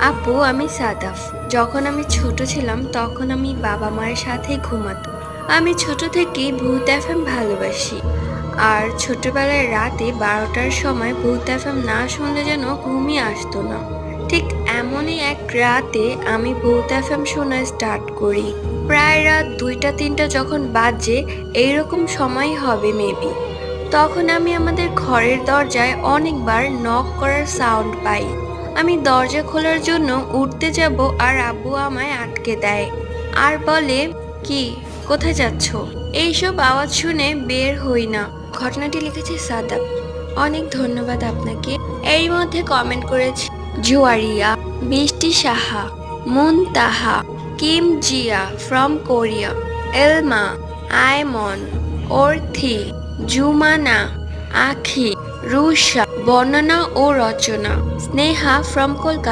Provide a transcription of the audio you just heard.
আপু, আমি সাদাফ। যখন আমি ছোট ছিলাম তখন আমি বাবা মায়ের সাথে ঘুমাতাম। আমি ছোট থেকেই ভূত এফএম ভালোবাসি। আর ছোটবেলায় রাতে 12টার সময় ভূত এফএম না শুনলে যেন ঘুমই আসতো না। ঠিক এমনই এক রাতে আমি ভূত এফএম শোনা স্টার্ট করি। প্রায় রাত 2টা 3টা যখন বাজে, এইরকম সময় হবে মেবি। তখন আমি আমাদের ঘরের দরজায় অনেকবার নক করার সাউন্ড পাই। আমি দরজা খোলার জন্য উঠতে যাব আর আব্বু আমায় আটকে দেয় আর বলে, কি, কোথায় যাচ্ছ? এইসব আওয়াজ শুনে বের হই না। ঘটনাটি লিখেছে সাদাব। অনেক ধন্যবাদ আপনাকে। এর মধ্যে কমেন্ট করেছে Juwairia, Brishti Saha, Muntaha, Kim Jia from Korea, Elma, Aymon, Orthi, Jumana, Akhi, Rusha, Barnana ও রচনা, স্নেহা ফ্রম কলকাতা।